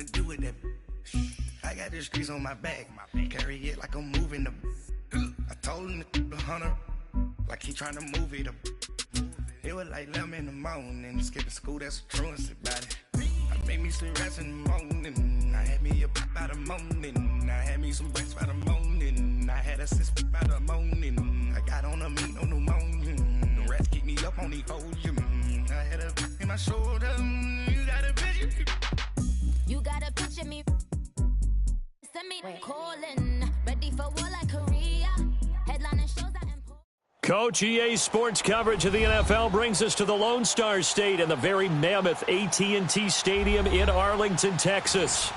to do with that. I got the streets on my back. Carry it like I'm moving the. I told him the hunter, like he trying to move it up. It was like 11 in the morning, skipping school, that's a truancy about it. I made me some rest in the morning. I had me a pop by the morning. I had me some breaks by the morning. I had a six by the morning. I got on a meat on the morning. The rest keep me up on the podium. I had a in my shoulder. You got a picture. You got a picture me. Send me calling. Ready for war like Korea. Headlining shows that Coach EA Sports coverage of the NFL brings us to the Lone Star State and the very mammoth AT&T Stadium in Arlington, Texas.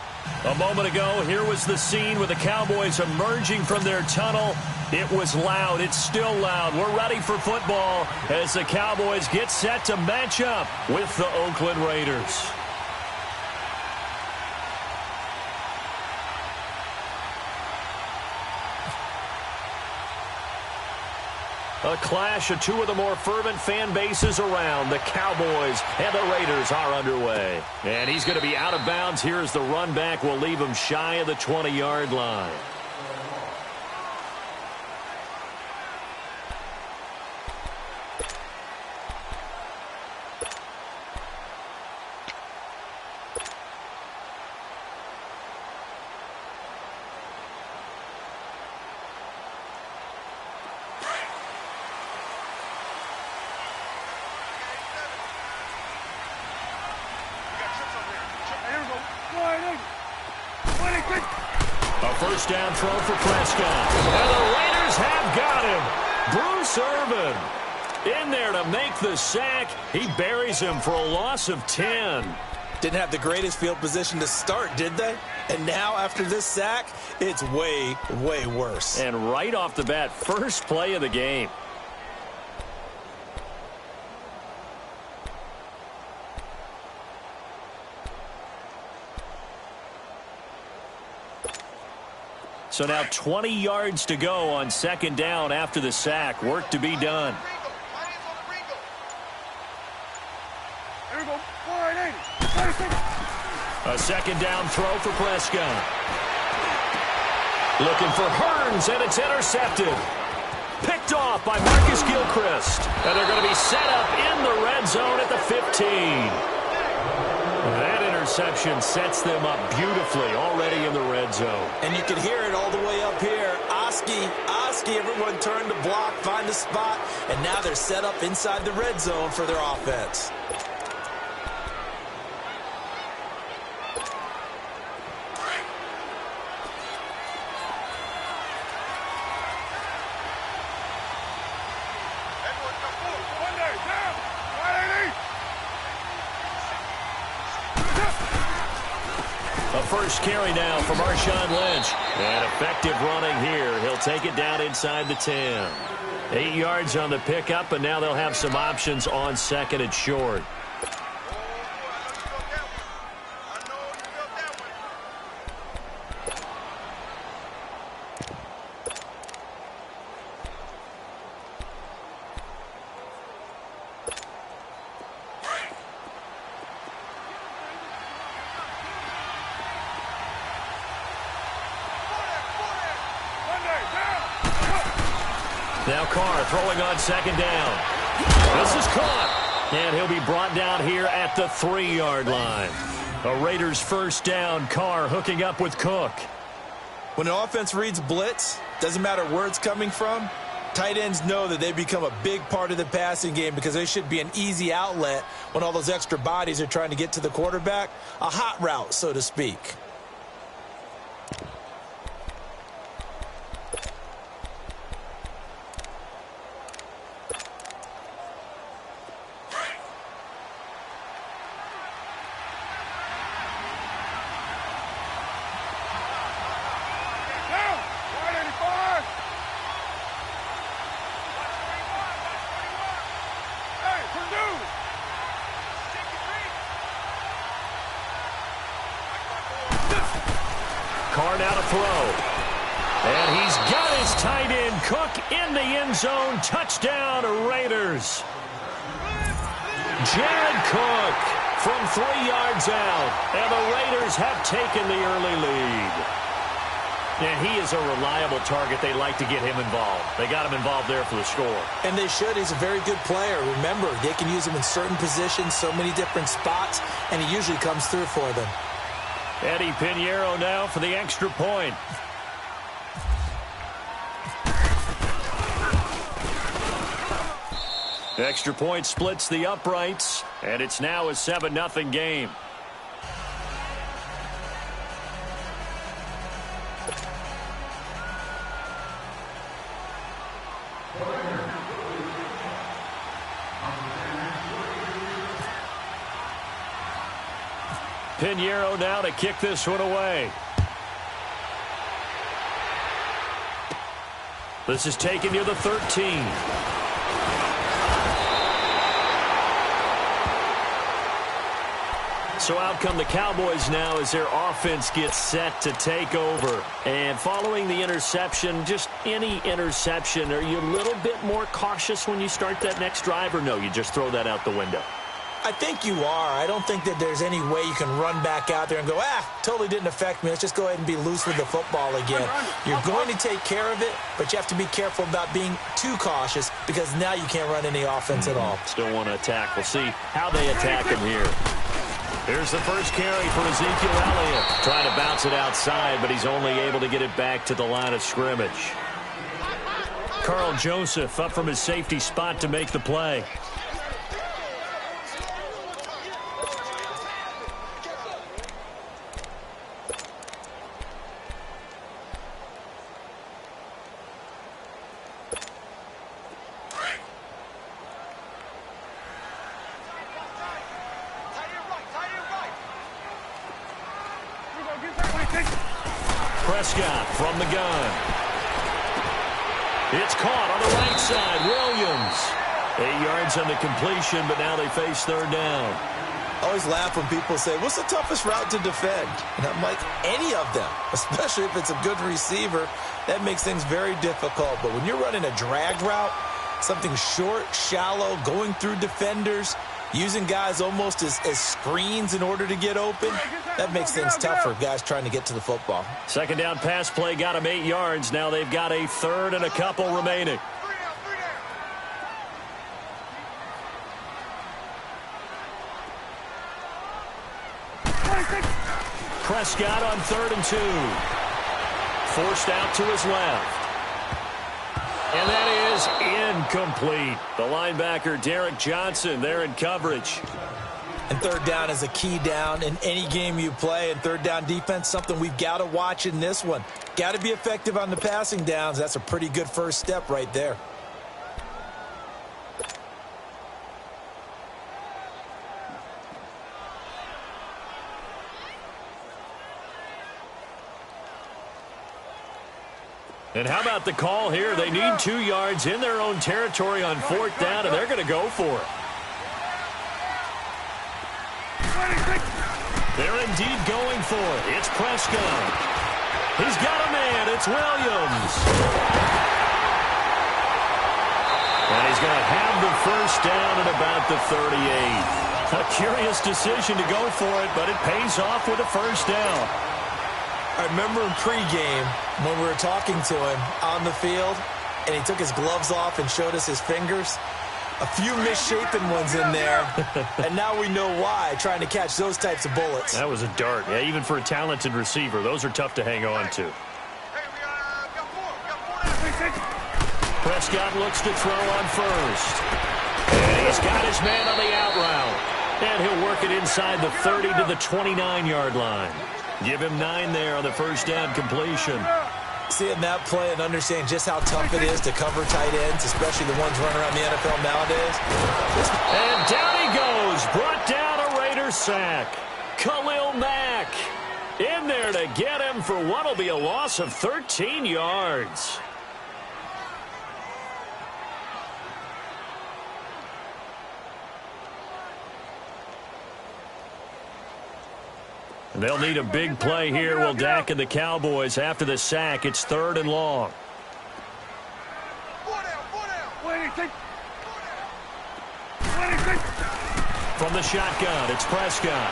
A moment ago, here was the scene with the Cowboys emerging from their tunnel. It was loud. It's still loud. We're ready for football as the Cowboys get set to match up with the Oakland Raiders. A clash of two of the more fervent fan bases around. The Cowboys and the Raiders are underway. And he's going to be out of bounds. Here's the run back. Will leave him shy of the 20-yard line. A first down throw for Prescott. And the Raiders have got him. Bruce Irvin in there to make the sack. He buries him for a loss of 10. Didn't have the greatest field position to start, did they? And now after this sack, it's way, way worse. And right off the bat, first play of the game. So now 20 yards to go on second down after the sack. Work to be done. A second down throw for Prescott. Looking for Hearns, and it's intercepted. Picked off by Marcus Gilchrist. And they're going to be set up in the red zone at the 15. That interception sets them up beautifully already in the red zone. And you can hear it all the way up here. Oski, everyone turned to block, find a spot, and now they're set up inside the red zone for their offense. First carry now for Marshawn Lynch. And effective running here. He'll take it down inside the 10. 8 yards on the pickup, and now they'll have some options on second and short. Now Carr throwing on second down. This is caught. And he'll be brought down here at the 3-yard line. A Raiders first down. Carr hooking up with Cook. When an offense reads blitz, doesn't matter where it's coming from, tight ends know that they become a big part of the passing game because they should be an easy outlet when all those extra bodies are trying to get to the quarterback. A hot route, so to speak. Carr now to throw. And he's got his tight end, Cook, in the end zone. Touchdown, Raiders. Jared Cook from 3 yards out. And the Raiders have taken the early lead. And he is a reliable target. They like to get him involved. They got him involved there for the score. And they should. He's a very good player. Remember, they can use him in certain positions, so many different spots, and he usually comes through for them. Eddie Pinheiro now for the extra point. Extra point splits the uprights, and it's now a 7-0 game. Pinheiro now to kick this one away. This is taken near the 13. So out come the Cowboys now as their offense gets set to take over. And following the interception, just any interception, are you a little bit more cautious when you start that next drive, or no, you just throw that out the window? I think you are. I don't think that there's any way you can run back out there and go, totally didn't affect me. Let's just go ahead and be loose with the football again. You're going to take care of it, but you have to be careful about being too cautious because now you can't run any offense at all. Still want to attack. We'll see how they attack him here. Here's the first carry for Ezekiel Elliott. Trying to bounce it outside, but he's only able to get it back to the line of scrimmage. Carl Joseph up from his safety spot to make the play. Prescott from the gun. It's caught on the right side. Williams. 8 yards on the completion, but now they face third down. I always laugh when people say, what's the toughest route to defend? And I'm like, any of them, especially if it's a good receiver. That makes things very difficult. But when you're running a drag route, something short, shallow, going through defenders, using guys almost as screens in order to get open, that makes things tough for guys trying to get to the football. Second down pass play got him 8 yards. Now they've got a third and a couple remaining. Prescott on 3rd and 2. Forced out to his left. And that is incomplete. The linebacker, Derek Johnson, there in coverage. And third down is a key down in any game you play. And third down defense, something we've got to watch in this one. Got to be effective on the passing downs. That's a pretty good first step right there. And how about the call here? They need 2 yards in their own territory on 4th down, and they're going to go for it. They're indeed going for it. It's Prescott. He's got a man. It's Williams. And he's going to have the first down at about the 38. A curious decision to go for it, but it pays off with a first down. I remember in pregame when we were talking to him on the field, and he took his gloves off and showed us his fingers. A few misshapen ones in there, and now we know why, trying to catch those types of bullets. That was a dart. Yeah, even for a talented receiver, those are tough to hang on to. Prescott looks to throw on first. And he's got his man on the out route. And he'll work it inside the 30 to the 29-yard line. Give him 9 there on the first down completion. Seeing that play and understanding just how tough it is to cover tight ends, especially the ones running around the NFL nowadays. And down he goes. Brought down a Raider sack. Khalil Mack in there to get him for what will be a loss of 13 yards. They'll need a big play here. Will Dak and the Cowboys after the sack. It's 3rd and long. From the shotgun, it's Prescott.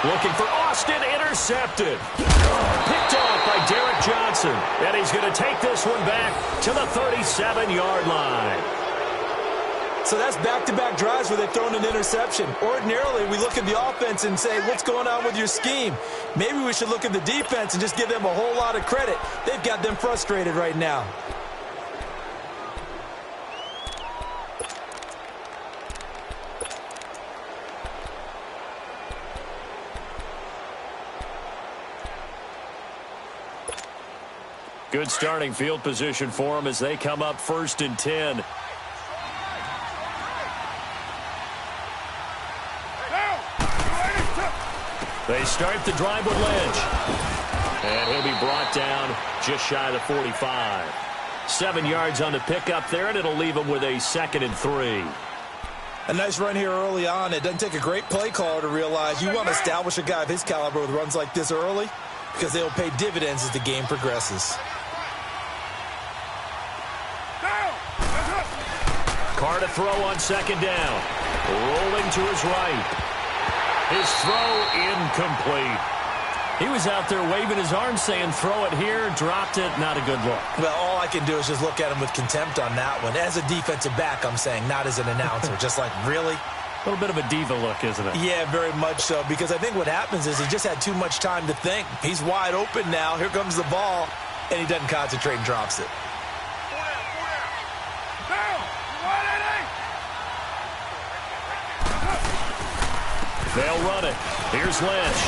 Looking for Austin, intercepted. Picked off by Derek Johnson. And he's going to take this one back to the 37-yard line. So that's back-to-back drives where they've thrown an interception. Ordinarily, we look at the offense and say, what's going on with your scheme? Maybe we should look at the defense and just give them a whole lot of credit. They've got them frustrated right now. Good starting field position for them as they come up 1st and 10. They start the drive with Lynch. And he'll be brought down just shy of the 45. 7 yards on the pickup there, and it'll leave him with a 2nd and 3. A nice run here early on. It doesn't take a great play caller to realize you want to establish a guy of his caliber with runs like this early because they'll pay dividends as the game progresses. Carr to throw on 2nd down. Rolling to his right. His throw incomplete. He was out there waving his arms saying, throw it here, dropped it, not a good look. Well, all I can do is just look at him with contempt on that one. As a defensive back, I'm saying, not as an announcer. Just like, really? A little bit of a diva look, isn't it? Yeah, very much so, because I think what happens is he just had too much time to think. He's wide open now. Here comes the ball, and he doesn't concentrate and drops it. They'll run it. Here's Lynch.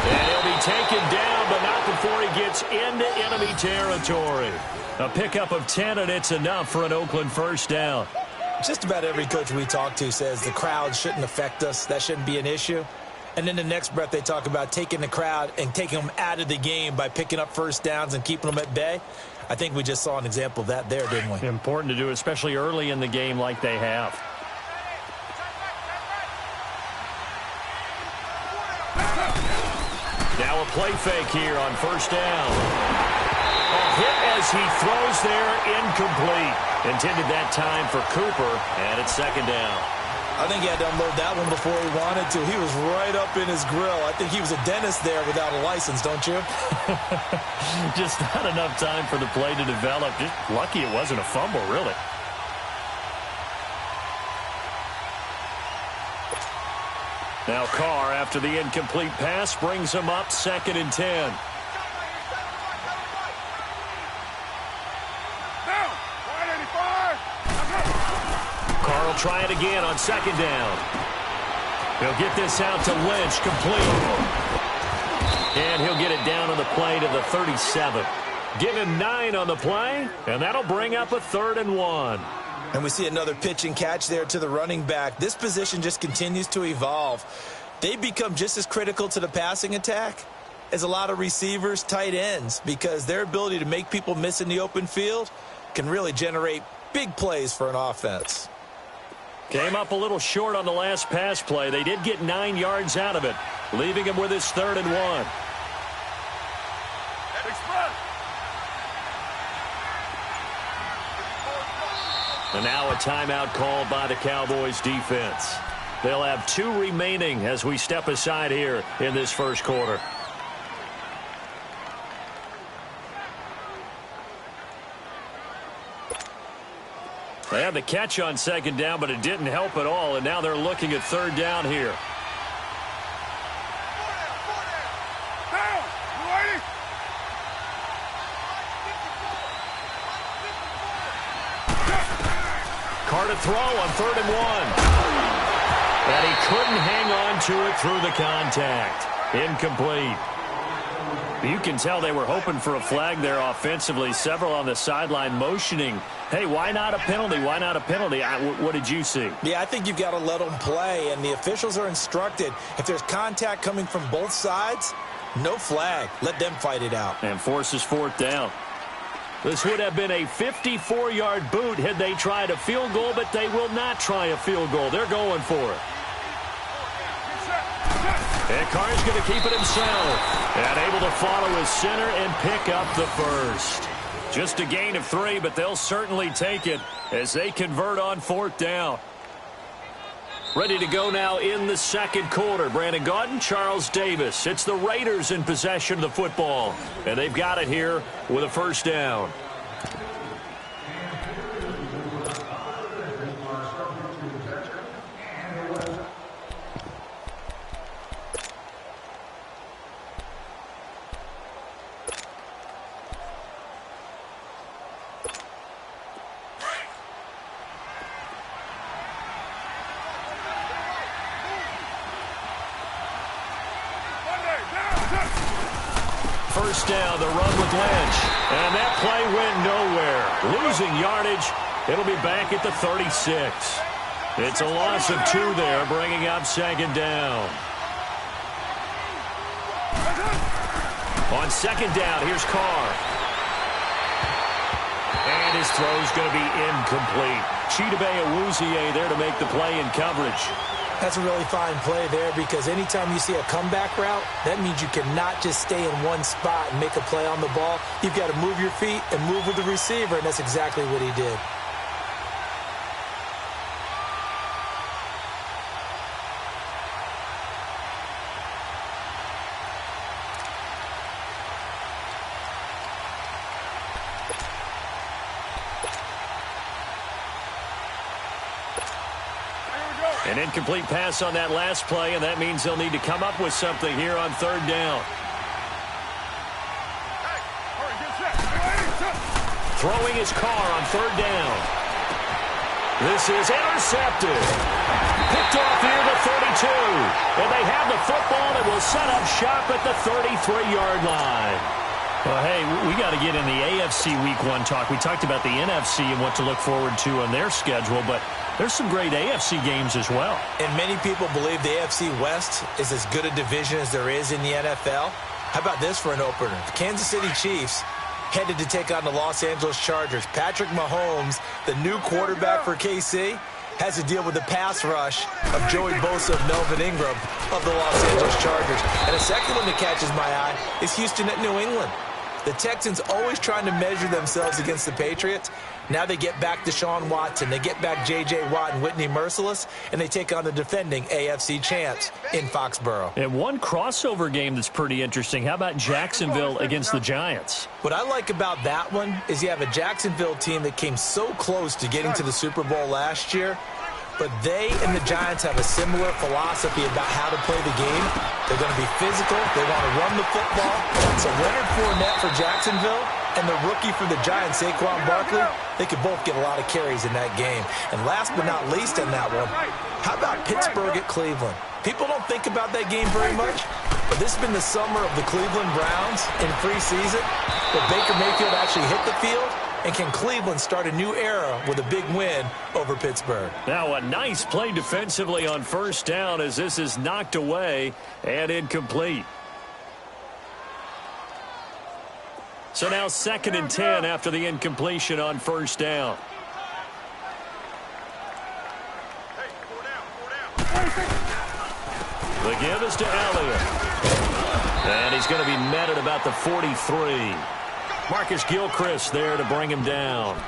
And he'll be taken down, but not before he gets into enemy territory. A pickup of 10, and it's enough for an Oakland 1st down. Just about every coach we talk to says the crowd shouldn't affect us. That shouldn't be an issue. And then the next breath they talk about taking the crowd and taking them out of the game by picking up 1st downs and keeping them at bay. I think we just saw an example of that there, didn't we? Important to do, especially early in the game like they have. Now a play fake here on 1st down. A hit as he throws there, incomplete. Intended that time for Cooper, and it's 2nd down. I think he had to unload that one before he wanted to. He was right up in his grill. I think he was a dentist there without a license, don't you? Just not enough time for the play to develop. Just lucky it wasn't a fumble, really. Now Carr, after the incomplete pass, brings him up 2nd and 10. Carr will try it again on 2nd down. He'll get this out to Lynch, complete. And he'll get it down on the play to the 37. Give him 9 on the play, and that'll bring up a 3rd and 1. And we see another pitch and catch there to the running back. This position just continues to evolve. They become just as critical to the passing attack as a lot of receivers, tight ends, because their ability to make people miss in the open field can really generate big plays for an offense. Came up a little short on the last pass play. They did get 9 yards out of it, leaving him with his 3rd and 1. And now a timeout called by the Cowboys defense. They'll have 2 remaining as we step aside here in this 1st quarter. They had the catch on 2nd down, but it didn't help at all, and now they're looking at 3rd down here. Carr to throw on 3rd and 1. And he couldn't hang on to it through the contact. Incomplete. You can tell they were hoping for a flag there offensively. Several on the sideline motioning, hey, why not a penalty? Why not a penalty? What did you see? Yeah, I think you've got to let them play, and the officials are instructed. If there's contact coming from both sides, no flag. Let them fight it out. And forces 4th down. This would have been a 54-yard boot had they tried a field goal, but they will not try a field goal. They're going for it. And Carr's going to keep it himself. And able to follow his center and pick up the 1st. Just a gain of 3, but they'll certainly take it as they convert on 4th down. Ready to go now in the second quarter. Brandon Gaudin, Charles Davis. It's the Raiders in possession of the football. And they've got it here with a first down. First down, the run with Lynch. And that play went nowhere. Losing yardage. It'll be back at the 36. It's a loss of 2 there, bringing up second down. On second down, here's Carr. And his throw's going to be incomplete. Chidobe Awuzie there to make the play in coverage. That's a really fine play there because anytime you see a comeback route, that means you cannot just stay in one spot and make a play on the ball. You've got to move your feet and move with the receiver, and that's exactly what he did. An incomplete pass on that last play, and that means they'll need to come up with something here on third down. Throwing his Carr on third down. This is intercepted. Picked off near the 32. And they have the football that will set up shop at the 33-yard line. Well, hey, we got to get in the AFC Week 1 talk. We talked about the NFC and what to look forward to on their schedule, but there's some great AFC games as well. And many people believe the AFC West is as good a division as there is in the NFL. How about this for an opener? The Kansas City Chiefs headed to take on the Los Angeles Chargers. Patrick Mahomes, the new quarterback for KC, has to deal with the pass rush of Joey Bosa of Melvin Ingram of the Los Angeles Chargers. And the second one that catches my eye is Houston at New England. The Texans always trying to measure themselves against the Patriots. Now they get back Deshaun Watson. They get back J.J. Watt and Whitney Merciless, and they take on the defending AFC champs in Foxborough. And one crossover game that's pretty interesting. How about Jacksonville against the Giants? What I like about that one is you have a Jacksonville team that came so close to getting to the Super Bowl last year, but they and the Giants have a similar philosophy about how to play the game. They're going to be physical. They want to run the football. So Leonard Fournette for Jacksonville and the rookie for the Giants, Saquon Barkley, they could both get a lot of carries in that game. And last but not least on that one, how about Pittsburgh at Cleveland? People don't think about that game very much, but this has been the summer of the Cleveland Browns in preseason, where Baker Mayfield actually hit the field. And can Cleveland start a new era with a big win over Pittsburgh? Now a nice play defensively on first down as this is knocked away and incomplete. So now 2nd and 10 after the incompletion on first down. The give is to Elliott. And he's going to be met at about the 43. Marcus Gilchrist there to bring him down.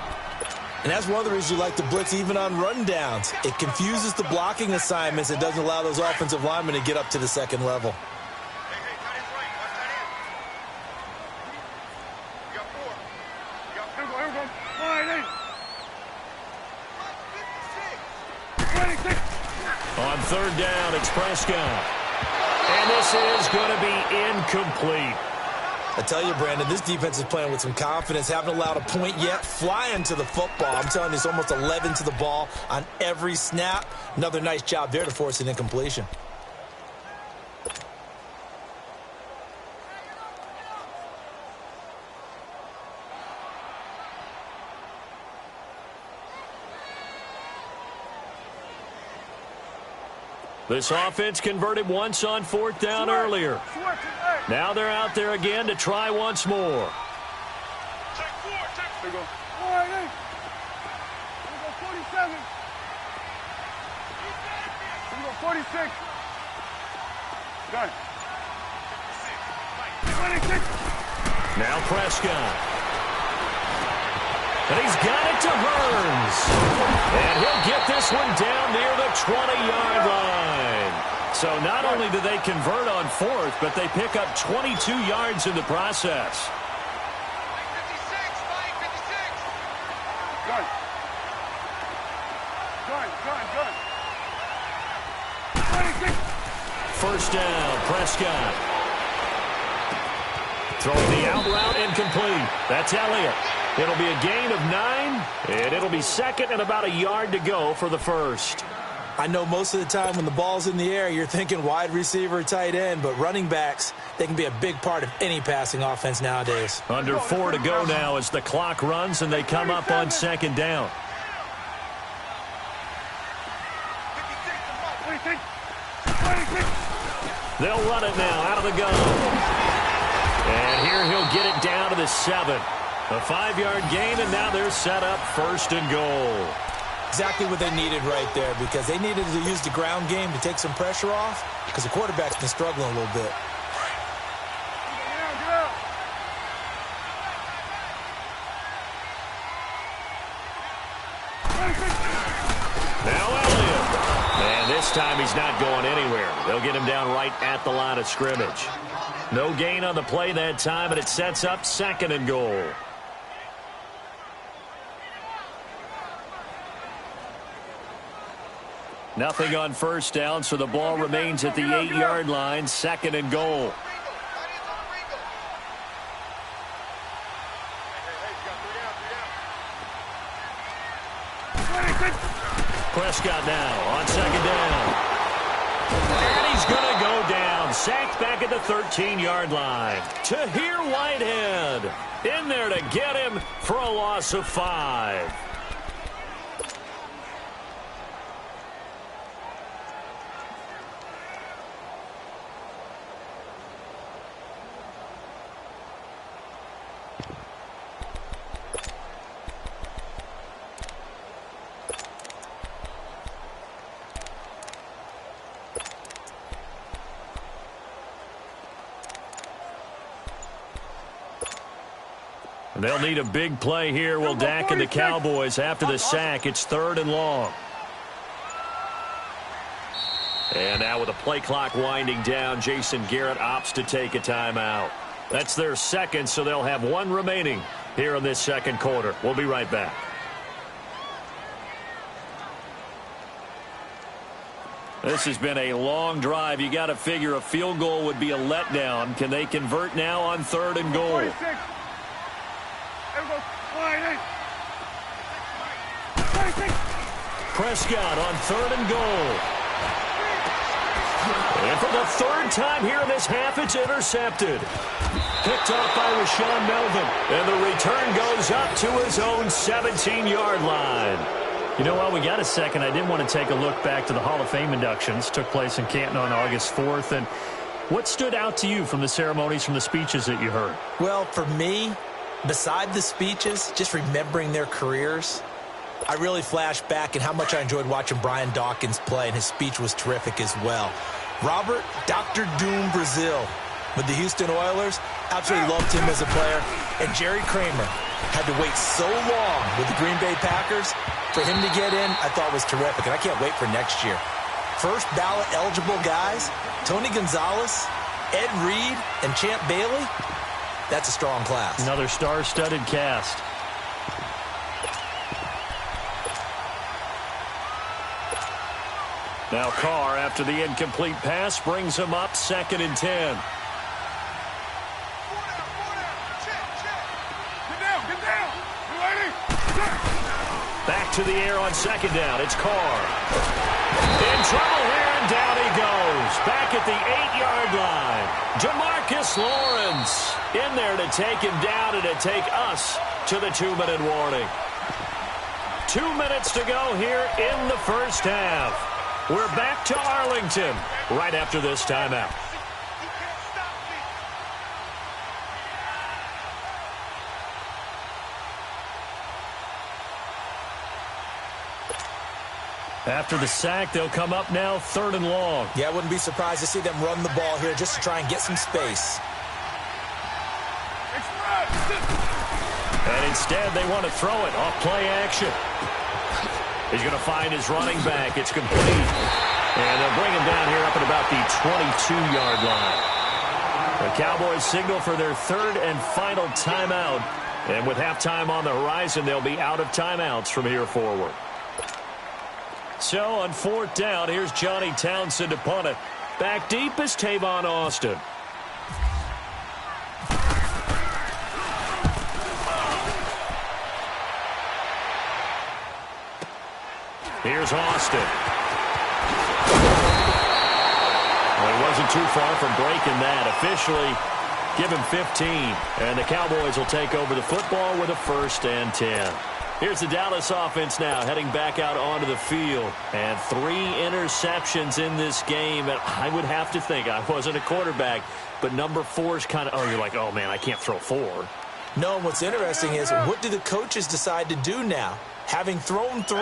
And that's one of the reasons you like to blitz even on rundowns. It confuses the blocking assignments. It doesn't allow those offensive linemen to get up to the second level. On third down, it's Prescott. And this is going to be incomplete. I tell you, Brandon, this defense is playing with some confidence. Haven't allowed a point yet. Flying to the football. I'm telling you, it's almost 11 to the ball on every snap. Another nice job there to force an incompletion. This offense converted once on fourth down earlier. Now they're out there again to try once more. Check 4, check 4. There you go. All right, hey. Here we go, 47. Here we go, 46. Done. 26. Now Prescott. And he's got it to Burns. And he'll get this one down near the 20-yard line. So not only do they convert on fourth, but they pick up 22 yards in the process. Gun. First down, Prescott. Throwing the out route incomplete. That's Elliott. It'll be a gain of 9, and it'll be second and about a yard to go for the first. I know most of the time when the ball's in the air, you're thinking wide receiver, tight end, but running backs, they can be a big part of any passing offense nowadays. Under 4 to go now as the clock runs and they come up on second down. They'll run it now out of the gun. And here he'll get it down to the 7. A 5-yard gain, and now they're set up first and goal. Exactly what they needed right there, because they needed to use the ground game to take some pressure off, because the quarterback's been struggling a little bit. Now Elliott. And this time he's not going anywhere. They'll get him down right at the line of scrimmage. No gain on the play that time, and it sets up second and goal. Nothing on first down, so the ball remains at the 8-yard line, second and goal. Prescott now on second down. And he's going to go down. Sacked back at the 13-yard line. Tahir Whitehead in there to get him for a loss of 5. They'll need a big play here. Will Dak and the Cowboys after the sack. It's 3rd and long. And now with the play clock winding down, Jason Garrett opts to take a timeout. That's their second, so they'll have 1 remaining here in this second quarter. We'll be right back. This has been a long drive. You got to figure a field goal would be a letdown. Can they convert now on 3rd and goal? Prescott on 3rd and goal. And for the 3rd time here in this half, it's intercepted. Picked off by Rashawn Melvin. And the return goes up to his own 17-yard line. You know, while we got a second, I did want to take a look back to the Hall of Fame inductions. Took place in Canton on August 4th. And what stood out to you from the ceremonies, from the speeches that you heard? Well, for me, beside the speeches, just remembering their careers, I really flashed back at how much I enjoyed watching Brian Dawkins play, and his speech was terrific as well. Robert Dr. Doom Brazil with the Houston Oilers, absolutely loved him as a player. And Jerry Kramer had to wait so long with the Green Bay Packers. For him to get in, I thought was terrific, and I can't wait for next year. First ballot eligible guys, Tony Gonzalez, Ed Reed, and Champ Bailey. That's a strong class. Another star-studded cast. Now Carr, after the incomplete pass, brings him up 2nd and 10. Back to the air on 2nd down. It's Carr. In trouble here, and down he goes. Back at the 8-yard line. Demarcus Lawrence in there to take him down and to take us to the 2-minute warning. 2 minutes to go here in the first half. We're back to Arlington right after this timeout. After the sack, they'll come up now 3rd and long. Yeah, I wouldn't be surprised to see them run the ball here just to try and get some space. And instead, they want to throw it off play action. He's going to find his running back. It's complete. And they'll bring him down here up at about the 22-yard line. The Cowboys signal for their third and final timeout. And with halftime on the horizon, they'll be out of timeouts from here forward. So on fourth down, here's Johnny Townsend to punt it. Back deep is Tavon Austin. Here's Austin. Well, he wasn't too far from breaking that. Officially, give him 15. And the Cowboys will take over the football with a 1st and 10. Here's the Dallas offense now heading back out onto the field. And 3 interceptions in this game. And I would have to think, I wasn't a quarterback, but number 4 is kind of, oh, you're like, oh, man, I can't throw 4. No, and what's interesting is, what do the coaches decide to do now? Having thrown 3,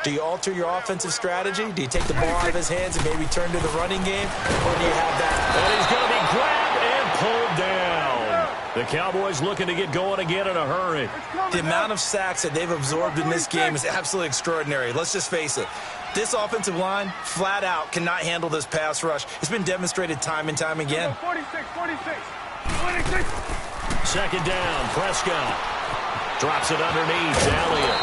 do you alter your offensive strategy? Do you take the ball out of his hands and maybe turn to the running game? Or do you have that? And he's going to be grabbed and pulled down. The Cowboys looking to get going again in a hurry. The amount of sacks that they've absorbed in this game is absolutely extraordinary. Let's just face it. This offensive line, flat out, cannot handle this pass rush. It's been demonstrated time and time again. 46. 2nd down, Prescott. Drops it underneath, Elliott.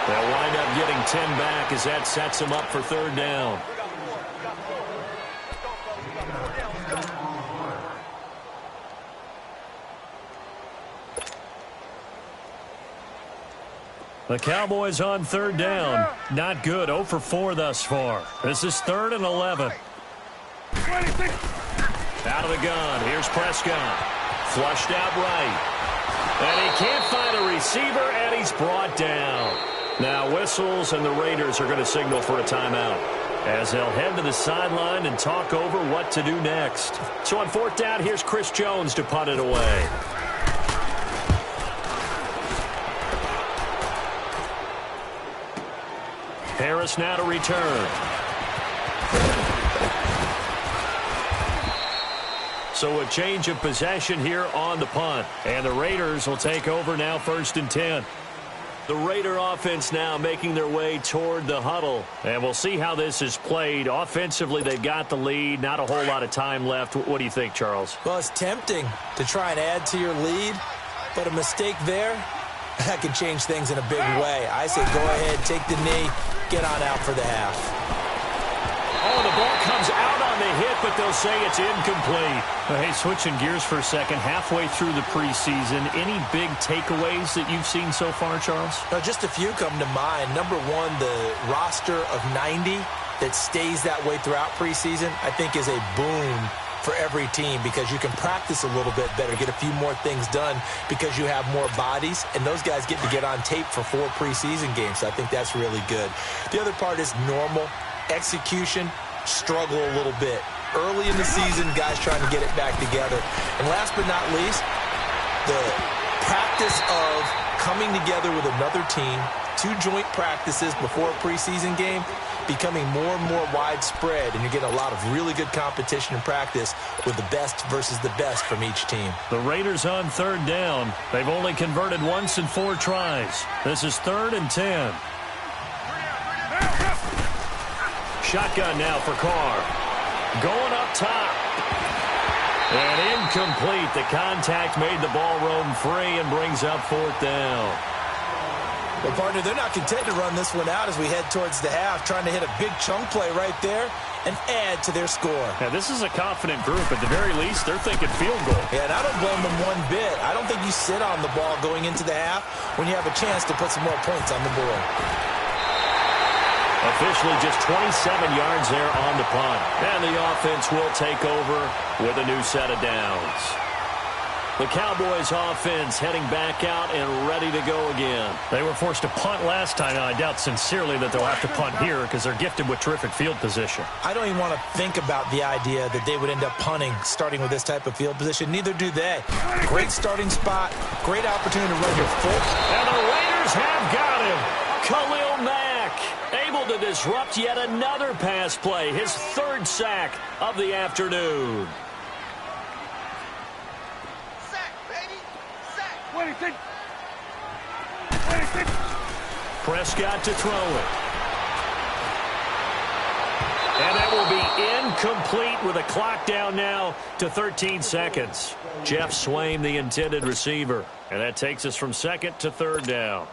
They'll wind up getting 10 back as that sets him up for 3rd down. The Cowboys on 3rd down. Not good. 0 for 4 thus far. This is 3rd and 11. 26. Out of the gun. Here's Prescott. Flushed out right. And he can't find a receiver, and he's brought down. Now whistles, and the Raiders are going to signal for a timeout as they'll head to the sideline and talk over what to do next. So on 4th down, here's Chris Jones to punt it away. Harris now to return. So a change of possession here on the punt. And the Raiders will take over now 1st and 10. The Raider offense now making their way toward the huddle. And we'll see how this is played. Offensively, they've got the lead. Not a whole lot of time left. What do you think, Charles? Well, it's tempting to try and add to your lead, but a mistake there, that can change things in a big way. I say go ahead, take the knee, get on out for the half. Oh, the ball comes out on the hit, but they'll say it's incomplete. Hey, switching gears for a second, halfway through the preseason, any big takeaways that you've seen so far, Charles? Just a few come to mind. Number 1, the roster of 90 that stays that way throughout preseason, I think is a boon for every team because you can practice a little bit better, get a few more things done because you have more bodies, and those guys get to get on tape for 4 preseason games. So I think that's really good. The other part is normal execution, struggle a little bit. Early in the season, guys trying to get it back together. And last but not least, the practice of coming together with another team, 2 joint practices before a preseason game, becoming more and more widespread, and you get a lot of really good competition and practice with the best versus the best from each team. The Raiders on 3rd down. They've only converted once in 4 tries. This is 3rd and 10. Shotgun now for Carr. Going up top. And incomplete. The contact made the ball roam free and brings up 4th down. Well, partner, they're not content to run this one out as we head towards the half, trying to hit a big chunk play right there and add to their score. Now, this is a confident group. At the very least, they're thinking field goal. Yeah, and I don't blame them one bit. I don't think you sit on the ball going into the half when you have a chance to put some more points on the board. Officially just 27 yards there on the punt. And the offense will take over with a new set of downs. The Cowboys offense heading back out and ready to go again. They were forced to punt last time, and I doubt sincerely that they'll have to punt here because they're gifted with terrific field position. I don't even want to think about the idea that they would end up punting starting with this type of field position. Neither do they. Great starting spot, great opportunity to run your full. And the Raiders have got him. Khalil Mack able to disrupt yet another pass play. His 3rd sack of the afternoon. 26. Prescott to throw it. And that will be incomplete with a clock down now to 13 seconds. Jeff Swaim, the intended receiver. And that takes us from second to third down.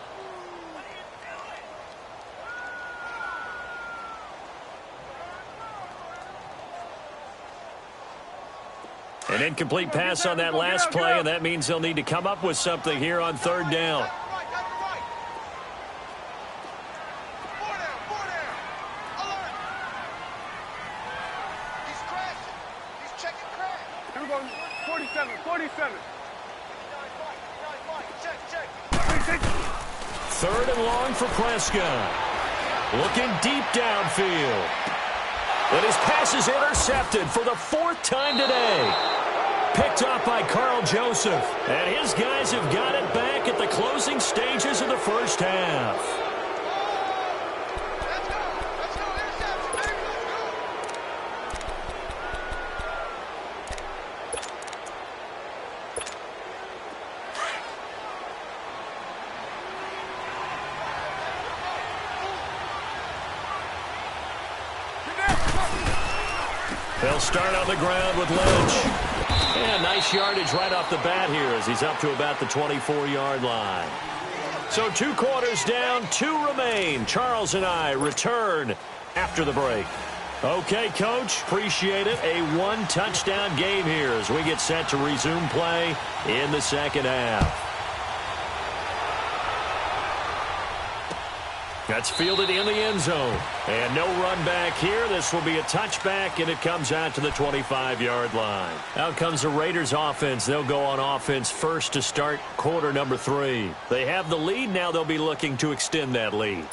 An incomplete pass on that last play, and that means they'll need to come up with something here on third down. Here we go, 47. Third and long for Prescott. Looking deep downfield. And his pass is intercepted for the fourth time today. Picked off by Carl Joseph. And his guys have got it back at the closing stages of the first half. They'll start on the ground with Lynch. And nice yardage right off the bat here as he's up to about the 24-yard line. So 2 quarters down, 2 remain. Charles and I return after the break. Okay, Coach, appreciate it. A 1-touchdown game here as we get set to resume play in the second half. That's fielded in the end zone. And no run back here. This will be a touchback, and it comes out to the 25-yard line. Out comes the Raiders offense. They'll go on offense first to start quarter number 3. They have the lead. Now they'll be looking to extend that lead.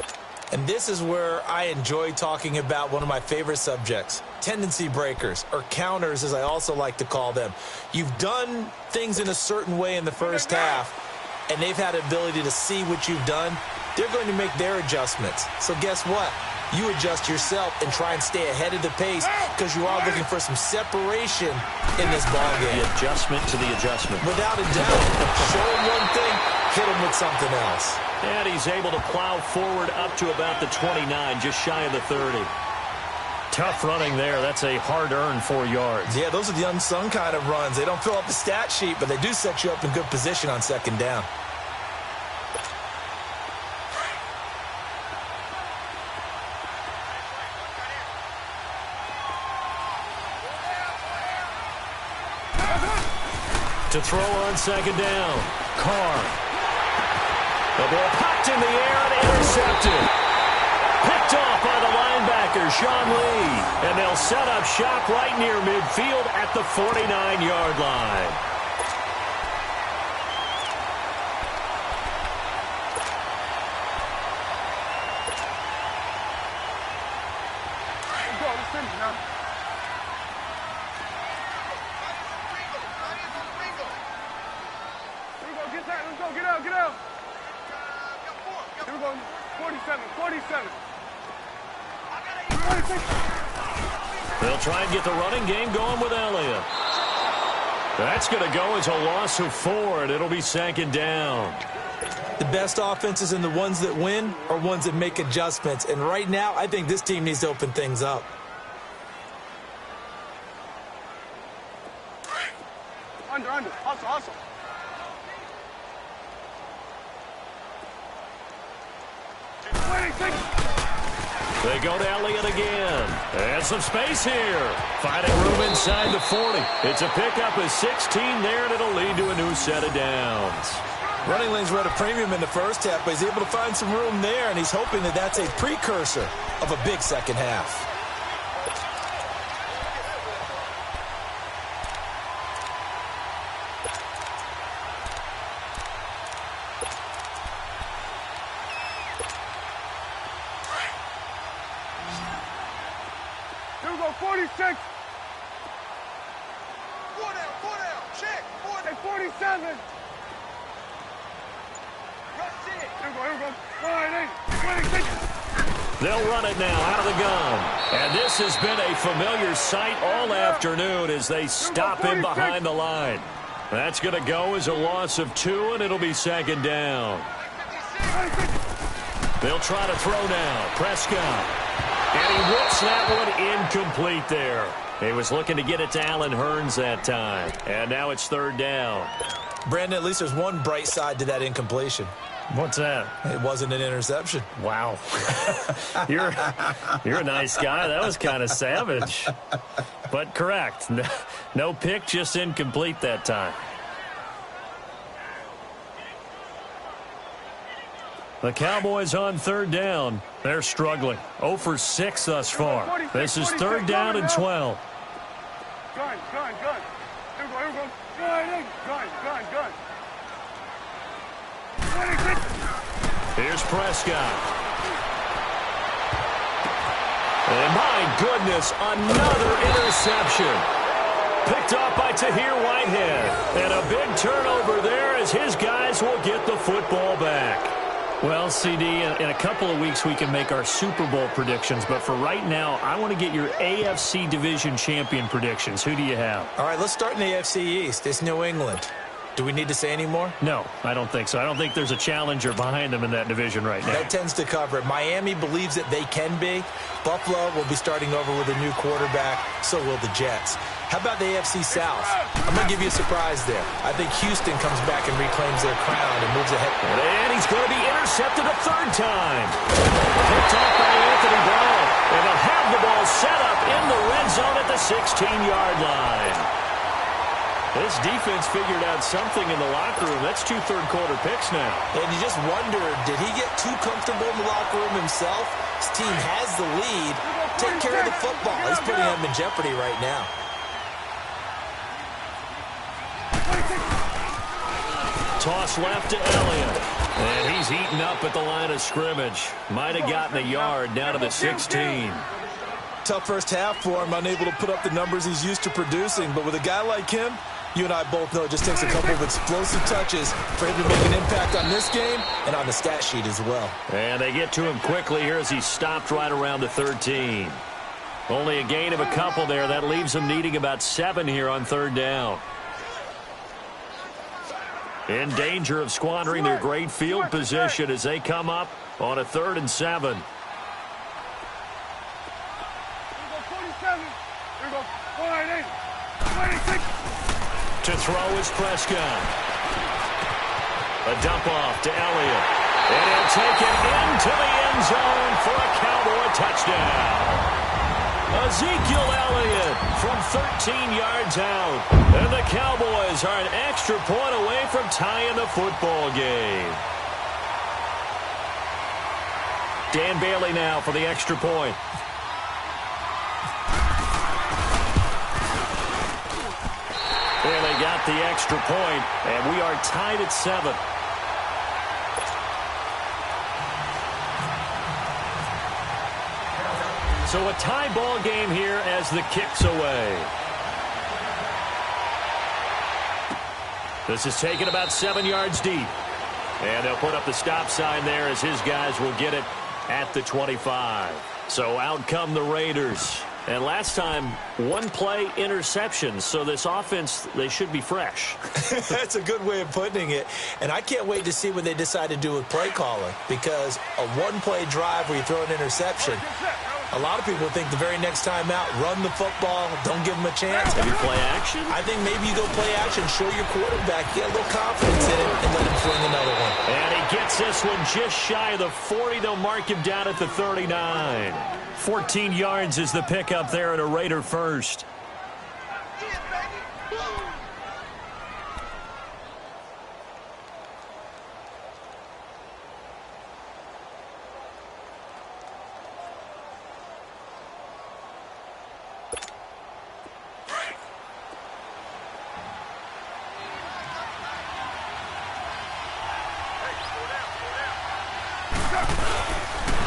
And this is where I enjoy talking about one of my favorite subjects, tendency breakers, or counters as I also like to call them. You've done things in a certain way in the first half, and they've had the ability to see what you've done. They're going to make their adjustments. So guess what? You adjust yourself and try and stay ahead of the pace because you are looking for some separation in this ball game. The adjustment to the adjustment. Without a doubt. Show him one thing, hit him with something else. And he's able to plow forward up to about the 29, just shy of the 30. Tough running there. That's a hard-earned 4 yards. Yeah, those are the unsung kind of runs. They don't fill up the stat sheet, but they do set you up in good position on second down. To throw on second down. Carr. The ball popped in the air and intercepted. Picked off by the linebacker, Sean Lee. And they'll set up shop right near midfield at the 49-yard line. Get out. Here we go, 47. They'll try and get the running game going with Elliott. That's going to go as a loss of 4, and it'll be second down. The best offenses and the ones that win are ones that make adjustments. And right now, I think this team needs to open things up. Under. Hustle. They go to Elliott again. And some space here. Finding room inside the 40. It's a pickup of 16 there, and it'll lead to a new set of downs. Running lanes were at a premium in the first half, but he's able to find some room there, and he's hoping that that's a precursor of a big second half. Here we go, 46. 4 down. Check. 47. Here we go. 26. They'll run it now out of the gun. And this has been a familiar sight all afternoon as they stop him behind the line. That's going to go as a loss of 2, and it'll be second down. They'll try to throw now. Prescott. And he whips that one incomplete there. He was looking to get it to Allen Hurns that time. And now it's third down. Brandon, at least there's one bright side to that incompletion. What's that? It wasn't an interception. Wow. You're a nice guy. That was kind of savage. But correct. No pick, just incomplete that time. The Cowboys on third down. They're struggling. 0 for 6 thus far. This is third down and 12. Gun. Here we go. Gun. Here's Prescott. And my goodness, another interception. Picked off by Tahir Whitehead. And a big turnover there as his guys will get the football back. Well, CD, in a couple of weeks we can make our Super Bowl predictions, but for right now, I want to get your AFC Division Champion predictions. Who do you have? All right, let's start in the AFC East. It's New England. Do we need to say any more? No, I don't think so. I don't think there's a challenger behind them in that division right now. That tends to cover it. Miami believes that they can be. Buffalo will be starting over with a new quarterback. So will the Jets. How about the AFC South? I'm going to give you a surprise there. I think Houston comes back and reclaims their crown and moves ahead. And he's going to be intercepted a third time. Picked off by Anthony Brown. And they'll have the ball set up in the red zone at the 16-yard line. This defense figured out something in the locker room. That's 2 third-quarter picks now. And you just wonder, did he get too comfortable in the locker room himself? His team has the lead. Take care of the football. He's putting them in jeopardy right now. Toss left to Elliott. And he's eaten up at the line of scrimmage. Might have gotten a yard down to the 16. Tough first half for him, unable to put up the numbers he's used to producing. But with a guy like him, you and I both know it just takes a couple of explosive touches for him to make an impact on this game and on the stat sheet as well. And they get to him quickly here as he's stopped right around the 13. Only a gain of a couple there. That leaves them needing about 7 here on third down. In danger of squandering their great field position as they come up on a 3rd and 7. To throw is Prescott. A dump off to Elliott. And he'll take it into the end zone for a Cowboy touchdown. Ezekiel Elliott from 13 yards out. And the Cowboys are an extra point away from tying the football game. Dan Bailey now for the extra point. And they got the extra point, and we are tied at 7. So a tie ball game here as the kick's away. This is taken about 7 yards deep. And they'll put up the stop sign there as his guys will get it at the 25. So out come the Raiders. And last time, 1 play interceptions. So this offense, they should be fresh. That's a good way of putting it. And I can't wait to see what they decide to do with play calling. Because a 1-play drive where you throw an interception, a lot of people think the very next time out, run the football, don't give them a chance. Maybe play action? I think maybe you go play action, show your quarterback, get a little confidence in it, and let him fling another one. And he gets this one just shy of the 40. They'll mark him down at the 39. 14 yards is the pickup there at a Raider first.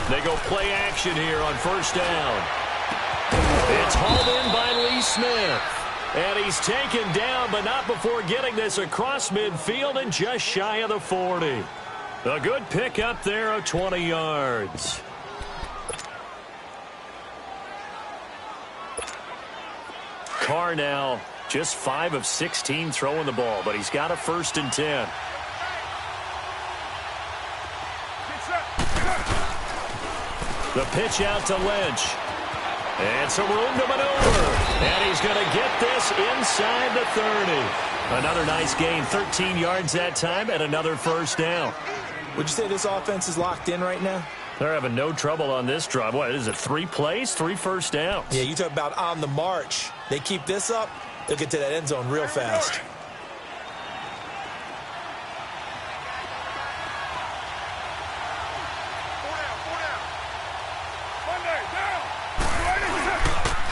They go play action here on first down. It's hauled in by Lee Smith. And he's taken down, but not before getting this across midfield and just shy of the 40. A good pickup there of 20 yards. Carr now just 5 of 16 throwing the ball, but he's got a 1st and 10. The pitch out to Lynch. And some room to maneuver. And he's going to get this inside the 30. Another nice gain, 13 yards that time, and another first down. Would you say this offense is locked in right now? They're having no trouble on this drive. What is it, 3 plays, 3 first downs? Yeah, you talk about on the march. They keep this up, they'll get to that end zone real fast.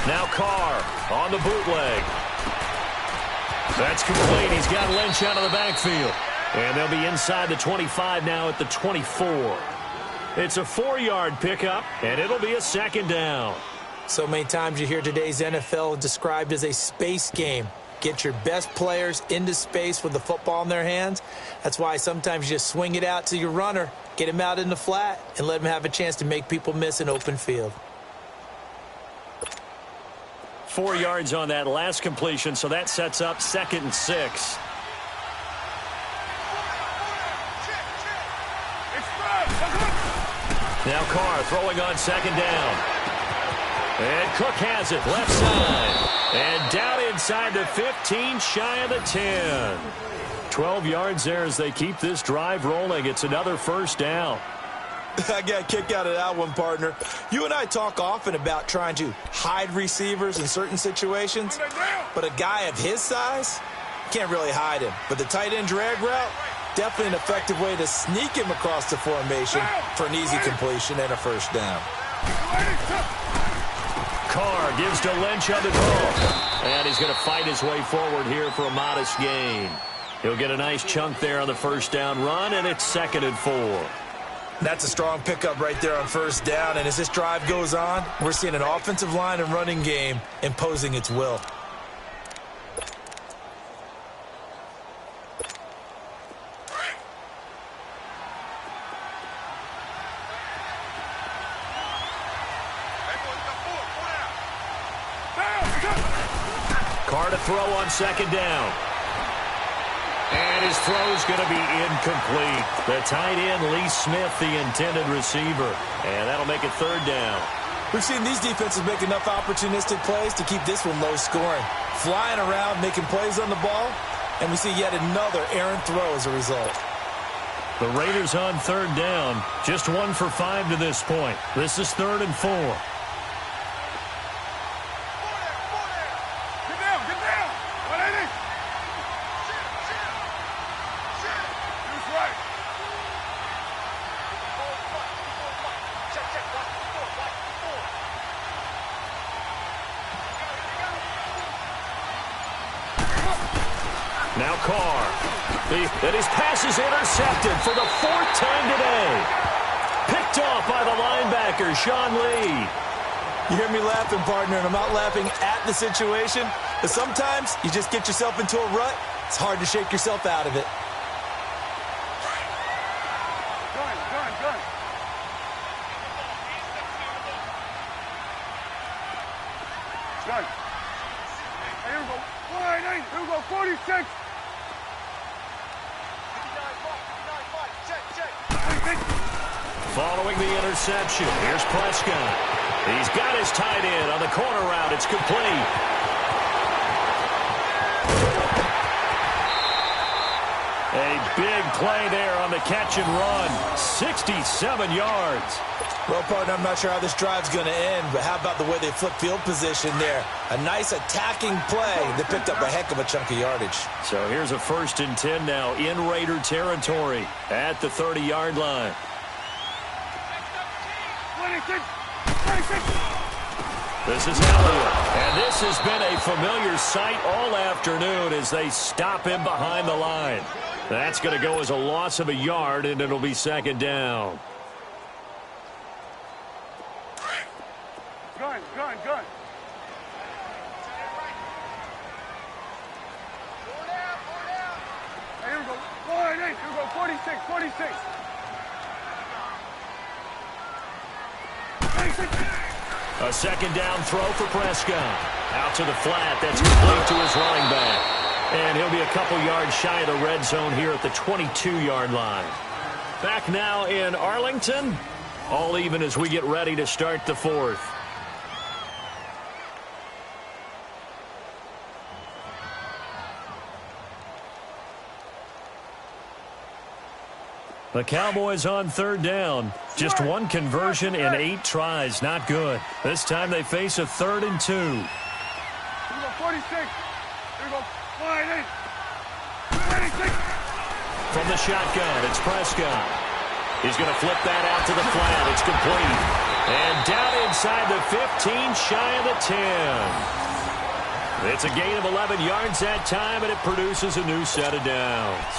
Now Carr on the bootleg. That's complete. He's got Lynch out of the backfield. And they'll be inside the 25 now at the 24. It's a 4-yard pickup, and it'll be a second down. So many times you hear today's NFL described as a space game. Get your best players into space with the football in their hands. That's why sometimes you just swing it out to your runner, get him out in the flat, and let him have a chance to make people miss an open field. 4 yards on that last completion, so that sets up 2nd and 6. Now Carr throwing on 2nd down. And Cook has it, left side. And down inside the 15, shy of the 10. 12 yards there as they keep this drive rolling. It's another first down. I got a kick out of that one, partner. You and I talk often about trying to hide receivers in certain situations, but a guy of his size can't really hide him. But the tight end drag route, definitely an effective way to sneak him across the formation for an easy completion and a first down. Carr gives to Lynch on the draw. And he's going to fight his way forward here for a modest gain. He'll get a nice chunk there on the first down run, and it's 2nd and 4. That's a strong pickup right there on first down, and as this drive goes on, we're seeing an offensive line and running game imposing its will. Carr to throw on 2nd down. And his throw's going to be incomplete. The tight end, Lee Smith, the intended receiver. And that'll make it 3rd down. We've seen these defenses make enough opportunistic plays to keep this one low scoring. Flying around, making plays on the ball, and we see yet another errant throw as a result. The Raiders on 3rd down. Just 1 for 5 to this point. This is 3rd and 4. Now Carr. And his pass is intercepted for the 4th time today. Picked off by the linebacker, Sean Lee. You hear me laughing, partner, and I'm not laughing at the situation. But sometimes you just get yourself into a rut. It's hard to shake yourself out of it. Here we go. 46. Following the interception, here's Prescott. He's got his tight end on the corner route. It's complete. A big play there on the catch and run. 67 yards. Well, partner, I'm not sure how this drive's going to end, but how about the way they flip field position there? A nice attacking play that picked up a heck of a chunk of yardage. So here's a 1st and 10 now in Raider territory at the 30-yard line. 26. This is Elliott, and this has been a familiar sight all afternoon as they stop him behind the line. That's going to go as a loss of a yard, and it'll be 2nd down. Gun. Here we go. 46. A 2nd down throw for Prescott. Out to the flat. That's complete to his running back. And he'll be a couple yards shy of the red zone here at the 22-yard line. Back now in Arlington. All even as we get ready to start the fourth. The Cowboys on third down. Just one conversion in 8 tries. Not good. This time they face a 3rd and 2. Here we go, 46. Here we go, 48. 26. From the shotgun, it's Prescott. He's going to flip that out to the flat. It's complete. And down inside the 15, shy of the 10. It's a gain of 11 yards that time, and it produces a new set of downs.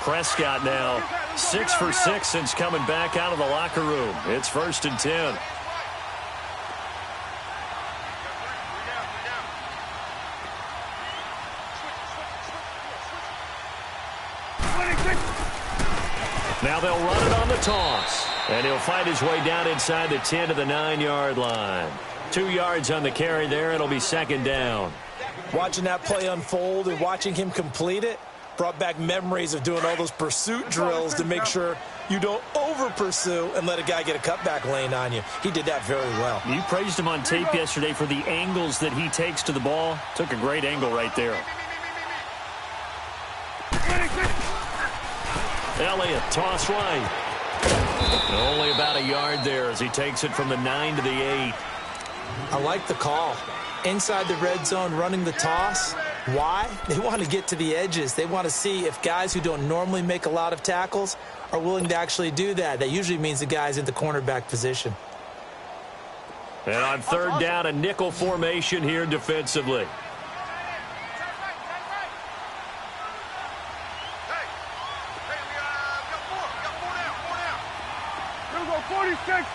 Prescott now 6 for 6 since coming back out of the locker room. It's 1st and 10. Now they'll run it on the toss. And he'll fight his way down inside the 10 to the 9-yard line. 2 yards on the carry there. It'll be 2nd down. Watching that play unfold and watching him complete it brought back memories of doing all those pursuit drills to make sure you don't over-pursue and let a guy get a cutback lane on you. He did that very well. You praised him on tape yesterday for the angles that he takes to the ball. Took a great angle right there. Elliott, toss right. Only about a yard there as he takes it from the 9 to the 8. I like the call. Inside the red zone, running the toss. Why? They want to get to the edges. They want to see if guys who don't normally make a lot of tackles are willing to actually do that. That usually means the guy's in the cornerback position. And on 3rd down, a nickel formation here defensively. Here we go, 46.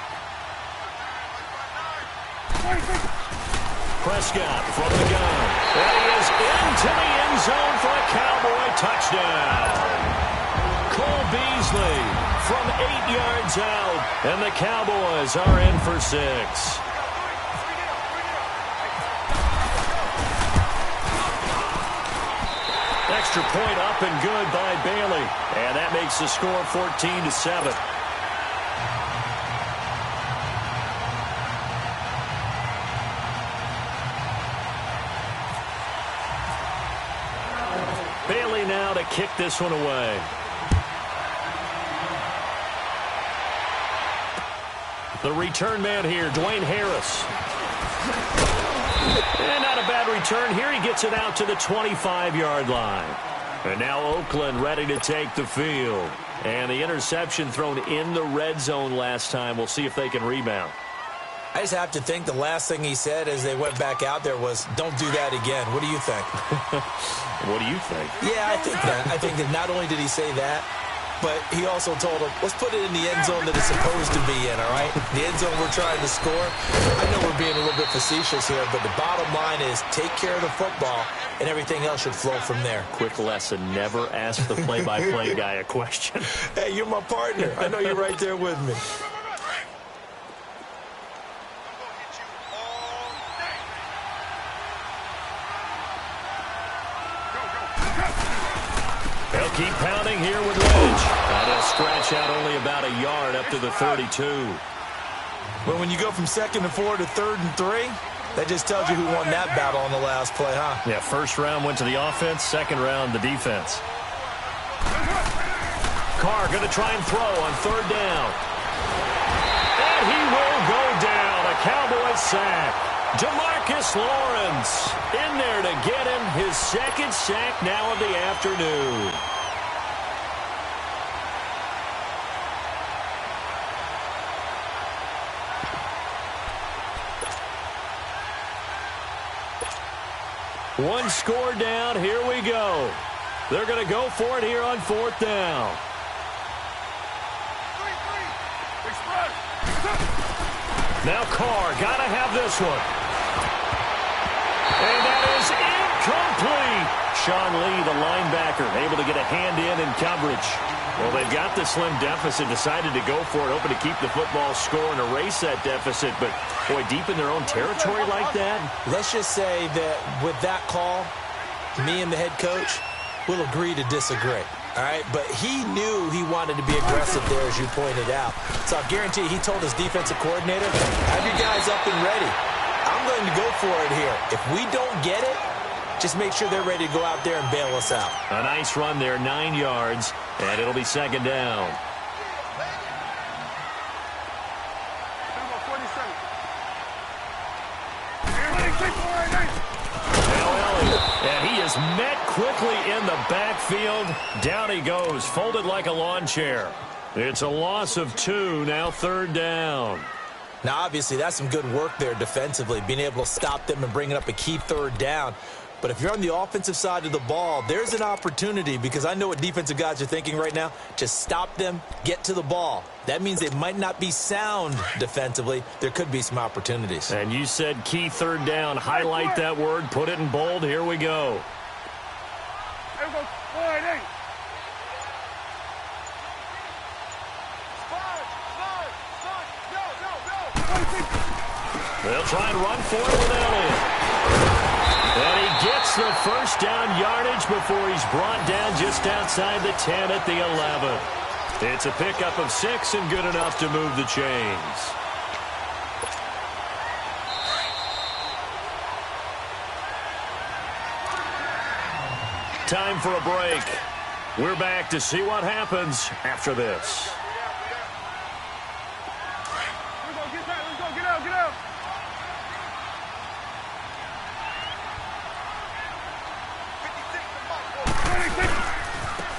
46. Prescott from the gun. And he is into the end zone for a Cowboy touchdown. Cole Beasley from 8 yards out. And the Cowboys are in for 6. Extra point up and good by Bailey. And that makes the score 14-7. Bailey now to kick this one away. The return man here, Dwayne Harris. And not a bad return. Here he gets it out to the 25-yard line. And now Oakland ready to take the field. And the interception thrown in the red zone last time. We'll see if they can rebound. I just have to think the last thing he said as they went back out there was, don't do that again. What do you think? What do you think? Yeah, I think that. I think that not only did he say that, but he also told him, let's put it in the end zone that it's supposed to be in, all right? The end zone we're trying to score. I know we're being a little bit facetious here, but the bottom line is take care of the football, and everything else should flow from there. Quick lesson, never ask the play-by-play guy a question. Hey, you're my partner. I know you're right there with me. They'll keep pounding here with Lynch. And he'll scratch out only about a yard up to the 32. Well, when you go from 2nd and 4 to 3rd and 3, that just tells you who won that battle on the last play, huh? Yeah, first round went to the offense, second round the defense. Carr going to try and throw on 3rd down. And he will go down. A Cowboys sack. Demarcus Lawrence in there to get him his 2nd sack now of the afternoon. One score down. Here we go. They're going to go for it here on 4th down. Now Carr got to have this one. And that is incomplete. Sean Lee, the linebacker, able to get a hand in coverage. Well, they've got the slim deficit, decided to go for it, hoping to keep the football score and erase that deficit. But, boy, deep in their own territory like that. Let's just say that with that call, me and the head coach will agree to disagree. All right, but he knew he wanted to be aggressive there, as you pointed out. So I guarantee you, he told his defensive coordinator, have your guys up and ready. I'm going to go for it here. If we don't get it, just make sure they're ready to go out there and bail us out. A nice run there, 9 yards, and it'll be second down. And he is met quickly in the backfield. Down he goes, folded like a lawn chair. It's a loss of 2, now third down. Now, obviously, that's some good work there defensively, being able to stop them and bringing up a key third down. But if you're on the offensive side of the ball, there's an opportunity, because I know what defensive guys are thinking right now. Just stop them, get to the ball. That means they might not be sound defensively. There could be some opportunities. And you said key third down. Highlight that word, put it in bold. Here we go. They'll try and run for it with Elliott. And he gets the first down yardage before he's brought down just outside the 10 at the 11. It's a pickup of 6 and good enough to move the chains. Time for a break. We're back to see what happens after this.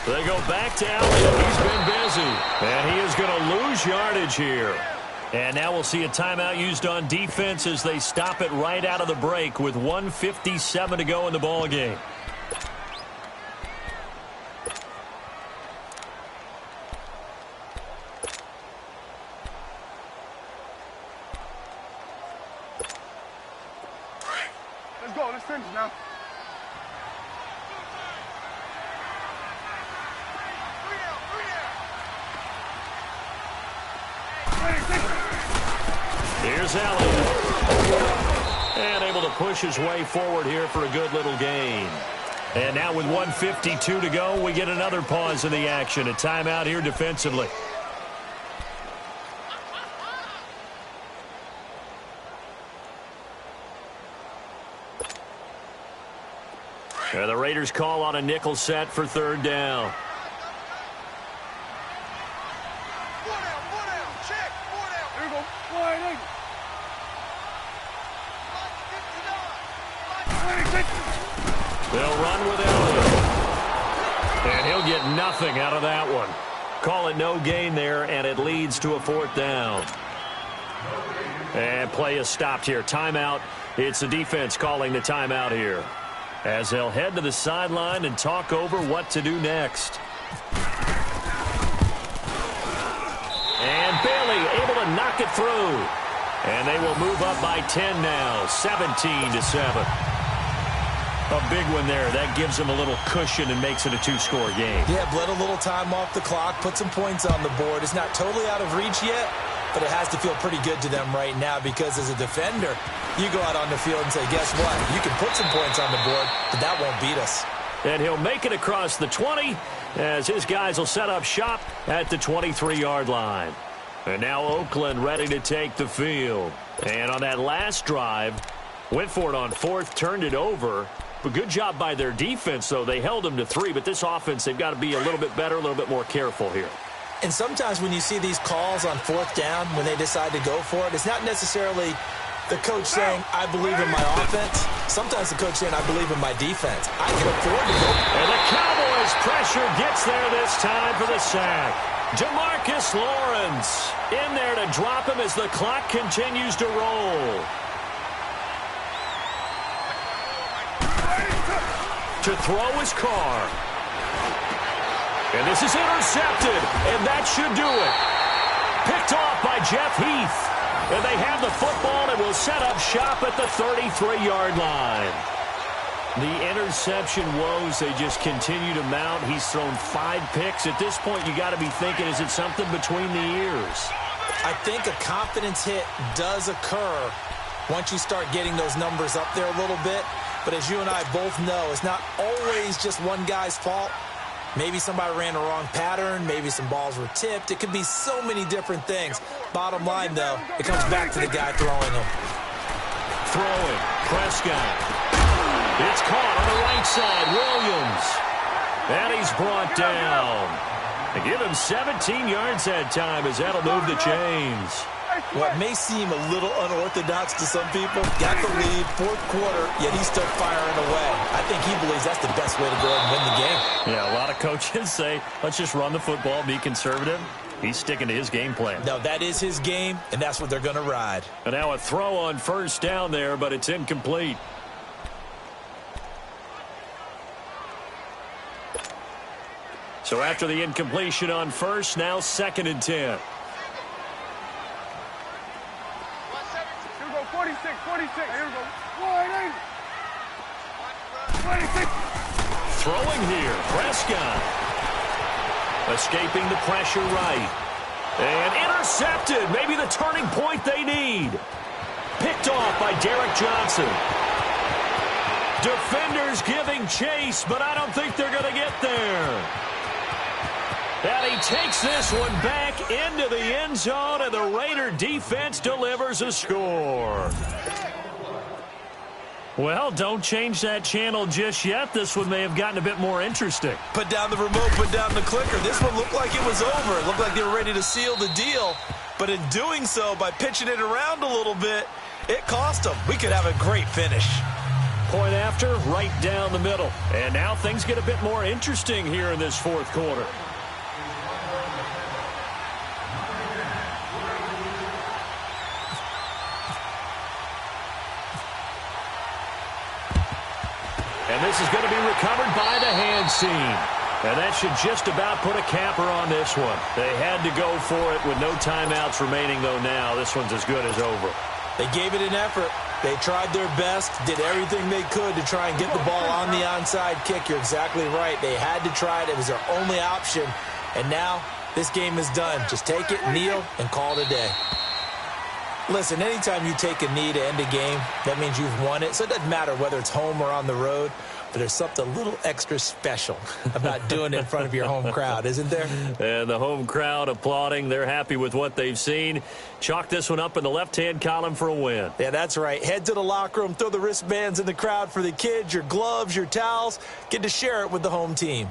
They go back to Elliott. He's been busy. And he is going to lose yardage here. And now we'll see a timeout used on defense as they stop it right out of the break with 1:57 to go in the ball game. Let's go. Let's finish now. Here's Elliott. And able to push his way forward here for a good little gain. And now with 1:52 to go, we get another pause in the action. A timeout here defensively. And the Raiders call on a nickel set for third down. They'll run with Elliott. And he'll get nothing out of that one. Call it no gain there, and it leads to a fourth down. And play is stopped here. Timeout. It's the defense calling the timeout here, as they'll head to the sideline and talk over what to do next. And Bailey able to knock it through. And they will move up by 10 now, 17-7. A big one there. That gives them a little cushion and makes it a 2-score game. Yeah, bled a little time off the clock, put some points on the board. It's not totally out of reach yet, but it has to feel pretty good to them right now, because as a defender, you go out on the field and say, guess what? You can put some points on the board, but that won't beat us. And he'll make it across the 20 as his guys will set up shop at the 23-yard line. And now Oakland ready to take the field. And on that last drive, went for it on fourth, turned it over. But good job by their defense, though. They held them to 3, but this offense, they've got to be a little bit better, a little bit more careful here. And sometimes when you see these calls on fourth down, when they decide to go for it, it's not necessarily the coach saying, I believe in my offense. Sometimes the coach saying, I believe in my defense. I can afford to go. And the Cowboys' pressure gets there this time for the sack. Jamarcus Lawrence in there to drop him as the clock continues to roll. To throw his car. And this is intercepted, and that should do it. Picked off by Jeff Heath. And they have the football and will set up shop at the 33-yard line. The interception woes, they just continue to mount. He's thrown 5 picks. At this point, you got to be thinking, is it something between the ears? I think a confidence hit does occur once you start getting those numbers up there a little bit. But as you and I both know, it's not always just one guy's fault. Maybe somebody ran the wrong pattern. Maybe some balls were tipped. It could be so many different things. Bottom line, though, it comes back to the guy throwing them. Throwing, Prescott. It's caught on the right side, Williams. And he's brought down. They give him 17 yards that time as that'll move the chains. What may seem a little unorthodox to some people, got the lead, 4th quarter, yet he's still firing away. I think he believes that's the best way to go and win the game. Yeah, a lot of coaches say, let's just run the football, be conservative. He's sticking to his game plan. No, that is his game, and that's what they're going to ride. And now a throw on first down there, but it's incomplete. So after the incompletion on first, now 2nd and 10. Here we go, 46, 46. Here we go. 26. Throwing here, Prescott. Escaping the pressure right. And intercepted. Maybe the turning point they need. Picked off by Derek Johnson. Defenders giving chase, but I don't think they're going to get there. And he takes this one back into the end zone, and the Raider defense delivers a score. Well, don't change that channel just yet. This one may have gotten a bit more interesting. Put down the remote, put down the clicker. This one looked like it was over. It looked like they were ready to seal the deal. But in doing so, by pitching it around a little bit, it cost them. We could have a great finish. Point after, right down the middle. And now things get a bit more interesting here in this 4th quarter. And this is going to be recovered by the hand seam. And that should just about put a capper on this one. They had to go for it with no timeouts remaining, though now. This one's as good as over. They gave it an effort. They tried their best, did everything they could to try and get the ball on the onside kick. You're exactly right. They had to try it. It was their only option. And now this game is done. Just take it, kneel, and call it a day. Listen, anytime you take a knee to end a game, that means you've won it. So it doesn't matter whether it's home or on the road, but there's something a little extra special about doing it in front of your home crowd, isn't there? And the home crowd applauding. They're happy with what they've seen. Chalk this one up in the left-hand column for a win. Yeah, that's right. Head to the locker room, throw the wristbands in the crowd for the kids, your gloves, your towels. Get to share it with the home team.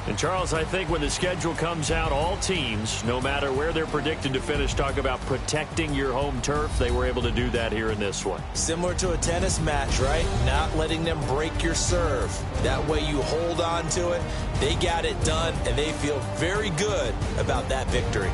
And, Charles, I think when the schedule comes out, all teams, no matter where they're predicted to finish, talk about protecting your home turf. They were able to do that here in this one. Similar to a tennis match, right? Not letting them break your serve. That way you hold on to it. They got it done, and they feel very good about that victory.